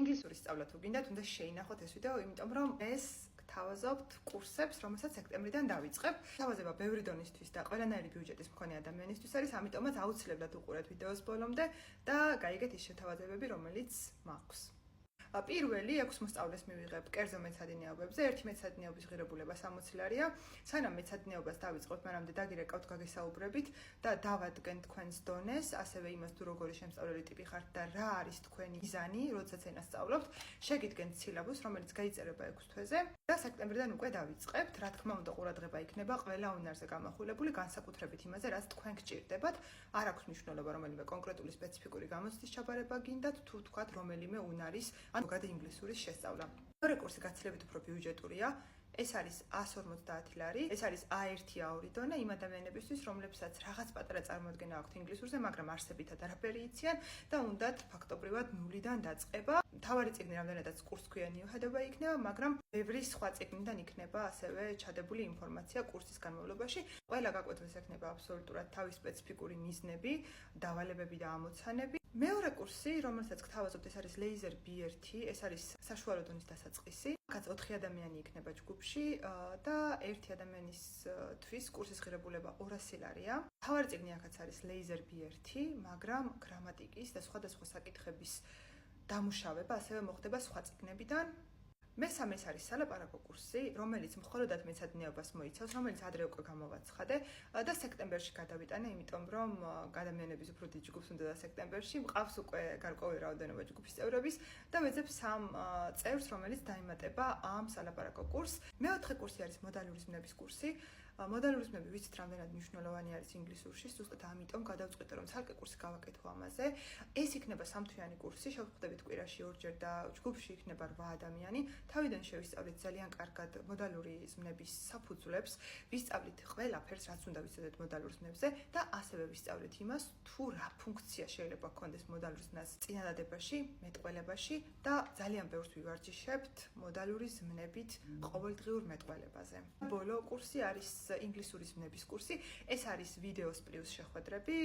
ინგლისურის სწავლა თუ გინდათ, უნდა შეინახოთ ეს ვიდეო, იმიტომ რომ ეს გთავაზობთ კურსებს, რომელსაც სექტემბრიდან დავიწყებ. თავაზება ბევრი დონისთვის და ყველანაირი ბიუჯეტის მქონე ადამიანისთვის არის, ამიტომაც აუცილებლად უყურეთ ვიდეოს ბოლომდე და გაიგეთ ის შეთავაზებები, რომელიც მაქვს. პირველი 6 მოსწავლეს მივიღებ კერძო მეცადინეობებზე, ერთი მეცადინეობის ღირებულება 60 ლარია. სანამ მეცადინეობას დავიწყოთ, მანამდე დაგირეკავთ გაგესაუბრებით და დავადგენ თქვენს დონეს, ასევე იმას თუ როგორი შემსწავლელი ტიპი ხართ და რა არის თქვენი მიზანი, როდესაც ენას სწავლობთ. შეგიდგენთ სილაბუსს, რომელიც გაიწერება 6 თვეზე და სექტემბრიდან უკვე დავიწყებთ. რა თქმა უნდა, ყურადღება იქნება ყველა უნარზე გამახვილებული, განსაკუთრებით იმაზე, რაც თქვენ გჭირდებათ. არ აქვს მნიშვნელობა რომელიმე კონკრეტული სპეციფიკური გამოცდის ჩაბარება გინდათ, თუ თქვათ რომელიმე უნარის ან ზოგადი ინგლისურის შესწავლა. მეორე კურსი გაცილებით უფრო ბიუჯეტურია. ეს არის 150 ლარი. ეს არის A1, A2 დონე იმ ადამიანებისთვის, რომლებსაც რაღაც პატარა წარმოდგენა აქვთ ინგლისურზე, მაგრამ არსებითად არაფერი იციან და უნდათ ფაქტობრივად ნულიდან დაწყება. მთავარი წიგნი რამდენადაც კურსქვიანი მიუხედავება იქნება, მაგრამ ბევრი სხვა წიგნიდან იქნება ასევე ჩადებული ინფორმაცია კურსის განმავლობაში. ყველა გაკვეთილს ექნება აბსოლუტურად თავის სპეციფიკური მიზნები, დავალებები და ამოცანები. მეორე კურსი, რომელსაც გთავაზობთ, ეს არის Laser B1, ეს არის საშუალო დონის დასაწყისი. აქაც 4 ადამიანი იქნება ჯგუფში და ერთი ადამიანისთვის კურსის ღირებულება 200 ლარია. მთავარი წიგნი აქაც არის Laser B1, მაგრამ გრამატიკის და სხვადასხვა საკითხების დამუშავება ასევე მოხდება სხვა წიგნებიდან. მესამე ეს არის სალაპარაკო კურსი, რომელიც მხოლოდად მეცადინეობას მოიცავს, რომელიც ადრე უკვე გამოვაცხადე და სექტემბერში გადავიტანე, იმიტომ რომ ადამიანების უფრო დიდ ჯგუფს უნდა და სექტემბერში მყავს უკვე გარკვეული რაოდენობა ჯგუფის წევრების და ვეძებ 3 წევრს, რომელიც დაემატება ამ სალაპარაკო კურსს. მეოთხე კურსი არის მოდალური ზმნების კურსი. მოდალური ზმნები ვიცით რამდენად მნიშვნელოვანი არის ინგლისურში, ზუსტად ამიტომ გადავწყვიტე რომ ცალკე კურსი გავაკეთო ამაზე. ეს იქნება 3 თვიანი კურსი, შევხვდებით კვირაში 2 ჯერ და ჯგუფში იქნება 8 ადამიანი. თავიდან შევისწავლეთ ძალიან კარგად მოდალური ზმნების საფუძვლებს, ვისწავლით ყველაფერს, რაც უნდა ვიცოდეთ მოდალურ ზმნებზე და ასევე ვისწავლეთ იმას, თუ რა ფუნქცია შეიძლება ჰქონდეს მოდალურ ზმნას წინადადებაში, მეტყველებაში და ძალიან ბევრს ვივარჯიშებთ მოდალური ზმნებით ყოველდღიურ მეტყველებაზე. ბოლო კურსი არის ინგლისური ზმნების კურსი. ეს არის ვიდეოს პლუს შეხვედრები,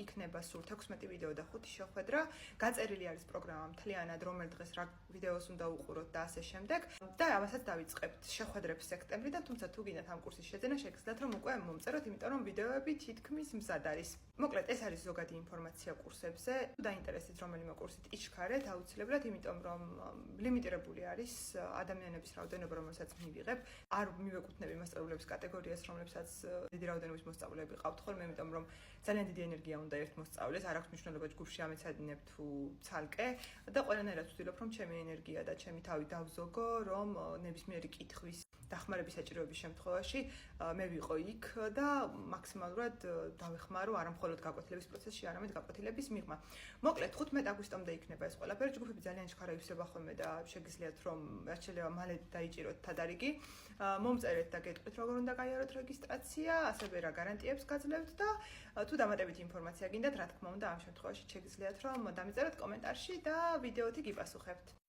იქნება სულ 16 ვიდეო და 5 შეხვედრა. გაწერილი არის პროგრამა მთლიანად, რომელ დღეს რა ვიდეოს უნდა უყუროთ და ასე შემდეგ. და ამასაც დავიწყებთ შეხვედრებს სექტემბრიდან, თუმცა თუ გინდათ ამ კურსის შეძენა, შეგიძლიათ რომ უკვე მომწეროთ, იმიტომ რომ ვიდეოები თითქმის მზად არის. მოკლედ, ეს არის ზოგადი ინფორმაცია კურსებზე. თუ დაინტერესდეთ რომელიმე კურსით იჩქარეთ აუცილებლად, იმიტომ რომ ლიმიტირებული არის ადამიანების რაოდენობა, რომელსაც მივიღებ. არ მივეკუთვნები მასწავლებლების კატეგორიას, რომლებსაც დიდი რაოდენობის მოსწავლეები ყავთ ხოლმე, იმიტომ რომ ძალიან დიდი ენერგია უნდა ერთ მოსწავლეს, არ აქვს მნიშვნელობა ჯგუფში ამეცადინებ თუ ცალკე და ყველანაირად ვცდილობ რომ ჩემი ენერგია და ჩემი თავი დავზოგო, რომ ნებისმიერი კითხვის დახმარების საჭიროების შემთხვევაში მე ვიყო იქ და მაქსიმალურად დავეხმარო არა მხოლოდ გაკვეთილების პროცესში, არამედ გაკვეთილების მიღმა. მოკლედ 15 აგვისტომდე იქნება ეს ყველაფერი, ჯგუფები ძალიან ჩქარა ივსება ხოლმე და შეგიძლიათ რომ რაც შეიძლება მალე დაიჭიროთ თადარიგი. მომწერეთ და გეტყვით როგორ უნდა გაიაროთ რეგისტრაცია, ასევე რა გარანტიებს გაძლევთ და თუ დამატებითი ინფორმაცია გინდათ, რა თქმა უნდა, ამ შემთხვევაში შეგიძლიათ რომ დამიწეროთ კომენტარში და ვიდეოთი გიპასუხებთ.